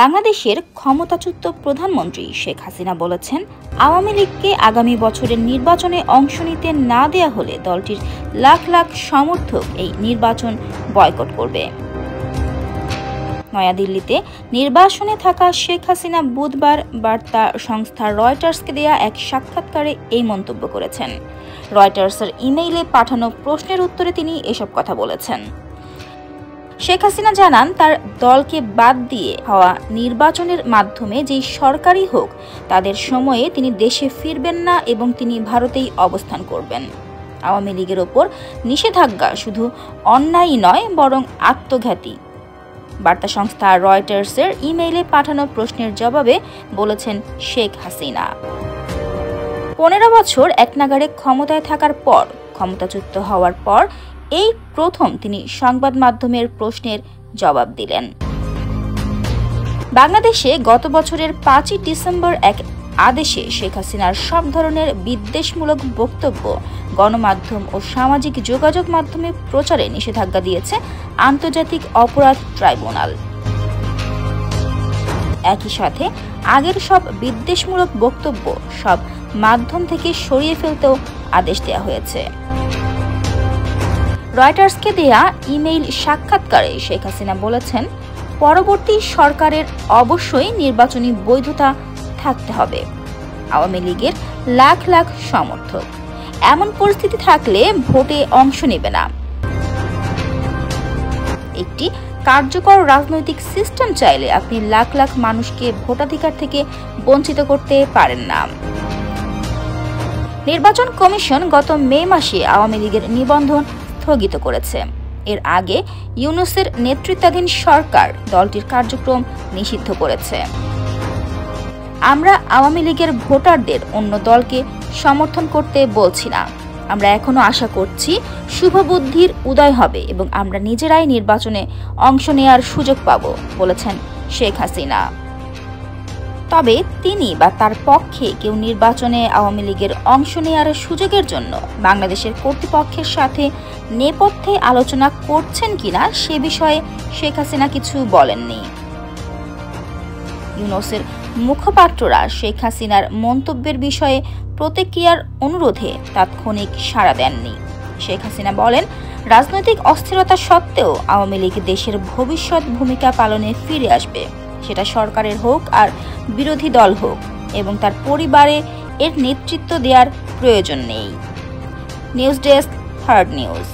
বাংলাদেশের ক্ষমতাচ্যুত প্রধানমন্ত্রী শেখ হাসিনা বলেছেন, আওয়ামী লীগকে আগামী বছরের নির্বাচনে অংশ নিতে না দেয়া হলে দলটির লাখ লাখ সমর্থক এই নির্বাচন বয়কট করবে। নয়াদিল্লিতে নির্বাসনে থাকা শেখ হাসিনা বুধবার বার্তা সংস্থা রয়টার্সকে দেয়া এক সাক্ষাৎকারে এই মন্তব্য করেছেন। রয়টার্সের ইমেইলে পাঠানো প্রশ্নের উত্তরে তিনি এসব কথা বলেছেন। শেখ হাসিনা জানান, তার দলকে বাদ দিয়ে হওয়া নির্বাচনের মাধ্যমে যেই সরকারই হোক তাদের সময়ে তিনি দেশে ফিরবেন না এবং তিনি ভারতেই অবস্থান করবেন। আওয়ামী লীগের ওপর নিষেধাজ্ঞা শুধু অন্যায়ই নয়, বরং আত্মঘাতী। বার্তা সংস্থা রয়টার্সের ইমেইলে পাঠানো প্রশ্নের জবাবে বলেছেন শেখ হাসিনা। 15 বছর একনাগাড়ে ক্ষমতায় থাকার পর, ক্ষমতাচ্যুত হওয়ার পর এই প্রথম তিনি সংবাদ মাধ্যমের প্রশ্নের জবাব দিলেন। বাংলাদেশে গত বছরের 5ই ডিসেম্বর এক আদেশে শেখ হাসিনার সব ধরনের বিদ্বেষমূলক বক্তব্য গণমাধ্যম ও সামাজিক যোগাযোগ মাধ্যমে প্রচারে নিষেধাজ্ঞা দিয়েছে আন্তর্জাতিক অপরাধ ট্রাইব্যুনাল। একই সাথে আগের সব বিদ্বেষমূলক বক্তব্য সব মাধ্যম থেকে সরিয়ে ফেলতেও আদেশ দেওয়া হয়েছে। রয়টার্সকে দেয়া ইমেইল সাক্ষাৎকারে শেখ হাসিনা বলেছেন, পরবর্তী সরকারের অবশ্যই নির্বাচনী বৈধতা থাকতে হবে। আওয়ামী লীগের লাখ লাখ সমর্থক, এমন পরিস্থিতি থাকলে ভোটে অংশ নেবে না। একটি কার্যকর রাজনৈতিক সিস্টেম চাইলে আপনি লাখ লাখ মানুষকে ভোটাধিকার থেকে বঞ্চিত করতে পারেন না। নির্বাচন কমিশন গত মে মাসে আওয়ামী লীগের নিবন্ধন স্থগিত করেছে। এর আগে ইউনূসের নেতৃত্বাধীন সরকার দলটির কার্যক্রম নিষিদ্ধ করেছে। আমরা আওয়ামী লীগের ভোটারদের অন্য দলকে সমর্থন করতে বলছি না। আমরা এখনো আশা করছি শুভবুদ্ধির উদয় হবে এবং আমরা নিজেরাই নির্বাচনে অংশ নেওয়ার সুযোগ পাব, বলেছেন শেখ হাসিনা। তবে তিনি বা তার পক্ষে কেউ নির্বাচনে আওয়ামী লীগের অংশ নেওয়ার সুযোগের জন্য বাংলাদেশের কর্তৃপক্ষের সাথে নেপথ্যে আলোচনা করছেন কিনা সে বিষয়ে শেখ হাসিনা কিছু বলেননি। ইউনূসের মুখপাত্ররা শেখ হাসিনার মন্তব্যের বিষয়ে প্রতিক্রিয়ার অনুরোধে তাৎক্ষণিক সাড়া দেননি। শেখ হাসিনা বলেন, রাজনৈতিক অস্থিরতা সত্ত্বেও আওয়ামী লীগ দেশের ভবিষ্যৎ ভূমিকা পালনে ফিরে আসবে, সেটা সরকারের হোক আর বিরোধী দল হোক, এবং তার পরিবারে এর নেতৃত্ব দেওয়ার প্রয়োজন নেই। News desk, hard news.